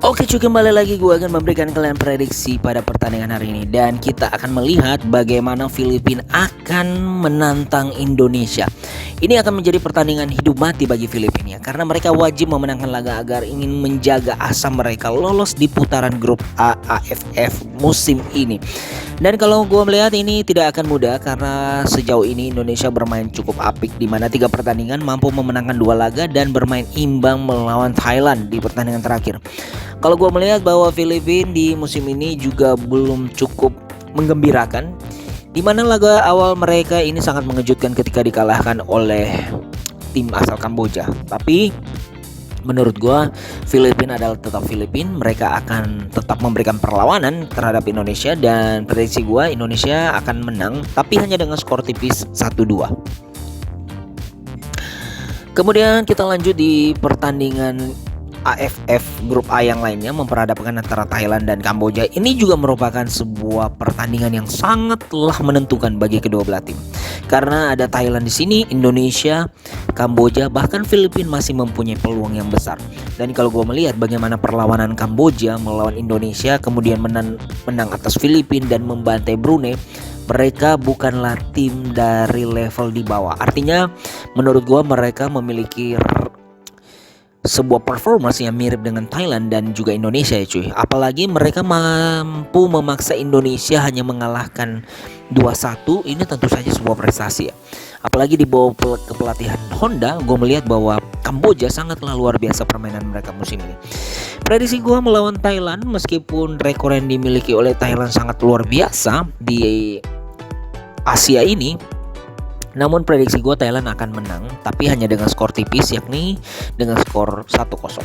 Oke cuy, kembali lagi gue akan memberikan kalian prediksi pada pertandingan hari ini. Dan kita akan melihat bagaimana Filipina akan menantang Indonesia. Ini akan menjadi pertandingan hidup mati bagi Filipina, karena mereka wajib memenangkan laga agar ingin menjaga asa mereka lolos di putaran grup A AFF musim ini. Dan kalau gue melihat ini tidak akan mudah, karena sejauh ini Indonesia bermain cukup apik, di mana 3 pertandingan mampu memenangkan 2 laga dan bermain imbang melawan Thailand di pertandingan terakhir. Kalau gue melihat bahwa Filipina di musim ini juga belum cukup menggembirakan, di mana laga awal mereka ini sangat mengejutkan ketika dikalahkan oleh tim asal Kamboja. Tapi menurut gue Filipina adalah tetap Filipina, mereka akan tetap memberikan perlawanan terhadap Indonesia, dan prediksi gue Indonesia akan menang tapi hanya dengan skor tipis 1-2. Kemudian kita lanjut di pertandingan AFF grup A yang lainnya, memperhadapkan antara Thailand dan Kamboja. Ini juga merupakan sebuah pertandingan yang sangatlah menentukan bagi kedua belah tim, karena ada Thailand di sini, Indonesia, Kamboja, bahkan Filipina masih mempunyai peluang yang besar. Dan kalau gue melihat bagaimana perlawanan Kamboja melawan Indonesia, kemudian menang atas Filipina dan membantai Brunei, mereka bukanlah tim dari level di bawah. Artinya menurut gue mereka memiliki sebuah performance yang mirip dengan Thailand dan juga Indonesia ya cuy. Apalagi mereka mampu memaksa Indonesia hanya mengalahkan 2-1. Ini tentu saja sebuah prestasi ya. Apalagi di bawah kepelatihan Honda, gue melihat bahwa Kamboja sangatlah luar biasa permainan mereka musim ini. Prediksi gue melawan Thailand, meskipun rekor yang dimiliki oleh Thailand sangat luar biasa di Asia ini, namun prediksi gue Thailand akan menang, tapi hanya dengan skor tipis, yakni dengan skor 1-0.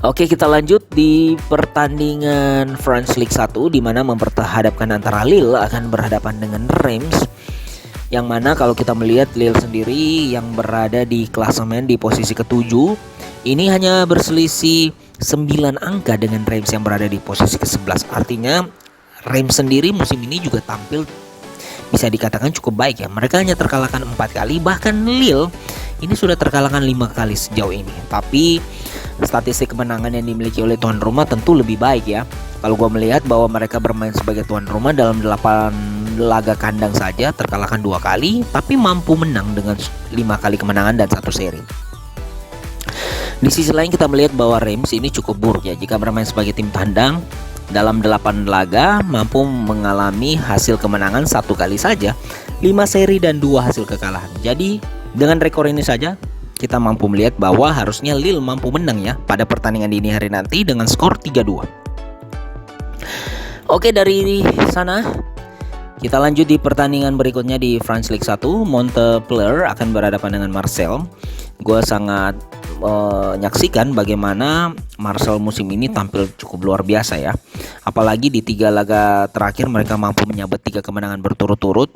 Oke, kita lanjut di pertandingan France League 1, di mana memperhadapkan antara Lille akan berhadapan dengan Reims. Yang mana kalau kita melihat Lille sendiri yang berada di klasemen di posisi ke-7, ini hanya berselisih 9 angka dengan Reims yang berada di posisi ke-11. Artinya Reims sendiri musim ini juga tampil bisa dikatakan cukup baik ya. Mereka hanya terkalahkan 4 kali, bahkan Lille ini sudah terkalahkan 5 kali sejauh ini. Tapi statistik kemenangan yang dimiliki oleh tuan rumah tentu lebih baik ya. Kalau gue melihat bahwa mereka bermain sebagai tuan rumah dalam 8 laga kandang saja terkalahkan 2 kali, tapi mampu menang dengan 5 kali kemenangan dan 1 seri. Di sisi lain kita melihat bahwa Reims ini cukup buruk ya jika bermain sebagai tim tandang. Dalam 8 laga mampu mengalami hasil kemenangan 1 kali saja, 5 seri dan 2 hasil kekalahan. Jadi dengan rekor ini saja kita mampu melihat bahwa harusnya Lille mampu menang ya pada pertandingan dini hari nanti dengan skor 3-2. Oke, dari sana kita lanjut di pertandingan berikutnya di France League 1. Montpellier akan berhadapan dengan Marseille. Gue sangat menyaksikan bagaimana Marseille musim ini tampil cukup luar biasa ya. Apalagi di 3 laga terakhir mereka mampu menyabet 3 kemenangan berturut-turut.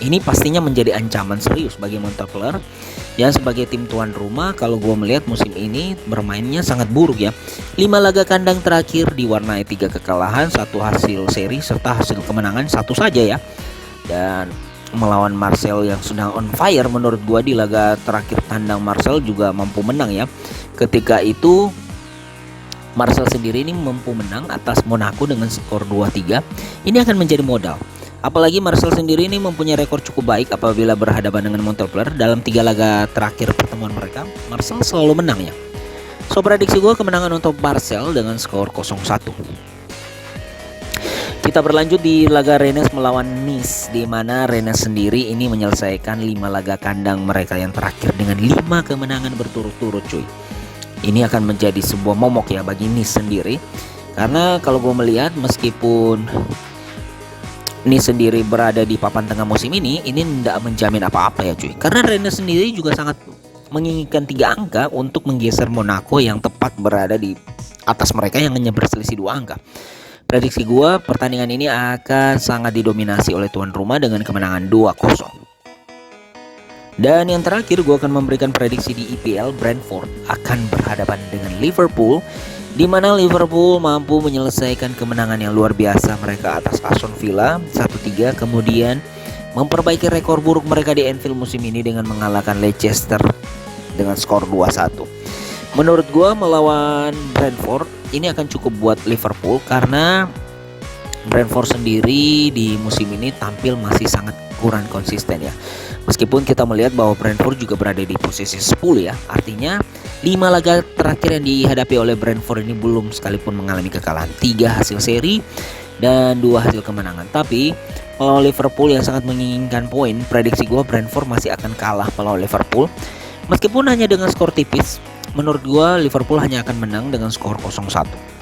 Ini pastinya menjadi ancaman serius bagi Montpellier yang sebagai tim tuan rumah. Kalau gue melihat musim ini bermainnya sangat buruk ya. 5 laga kandang terakhir diwarnai 3 kekalahan, 1 hasil seri serta hasil kemenangan 1 saja ya. Dan melawan Marseille yang sedang on fire, menurut gua di laga terakhir tandang Marseille juga mampu menang ya. Ketika itu Marseille sendiri ini mampu menang atas Monaco dengan skor 2-3. Ini akan menjadi modal. Apalagi Marseille sendiri ini mempunyai rekor cukup baik apabila berhadapan dengan Montpellier. Dalam 3 laga terakhir pertemuan mereka, Marseille selalu menang ya. So prediksi gua kemenangan untuk Marseille dengan skor 0-1. Kita berlanjut di laga Rennes melawan Nice, di mana Rennes sendiri ini menyelesaikan 5 laga kandang mereka yang terakhir dengan 5 kemenangan berturut-turut cuy. Ini akan menjadi sebuah momok ya bagi Nice sendiri, karena kalau gue melihat meskipun Nice sendiri berada di papan tengah musim ini tidak menjamin apa-apa ya cuy. Karena Rennes sendiri juga sangat menginginkan 3 angka untuk menggeser Monaco yang tepat berada di atas mereka yang hanya berselisih 2 angka. Prediksi gue pertandingan ini akan sangat didominasi oleh tuan rumah dengan kemenangan 2-0. Dan yang terakhir gue akan memberikan prediksi di IPL. Brentford akan berhadapan dengan Liverpool, di mana Liverpool mampu menyelesaikan kemenangan yang luar biasa mereka atas Aston Villa 1-3, kemudian memperbaiki rekor buruk mereka di Anfield musim ini dengan mengalahkan Leicester dengan skor 2-1. Menurut gua melawan Brentford ini akan cukup buat Liverpool karena Brentford sendiri di musim ini tampil masih sangat kurang konsisten ya. Meskipun kita melihat bahwa Brentford juga berada di posisi 10 ya. Artinya 5 laga terakhir yang dihadapi oleh Brentford ini belum sekalipun mengalami kekalahan. 3 hasil seri dan 2 hasil kemenangan. Tapi melawan Liverpool yang sangat menginginkan poin, prediksi gue Brentford masih akan kalah melawan Liverpool. Meskipun hanya dengan skor tipis, menurut gue Liverpool hanya akan menang dengan skor 0-1.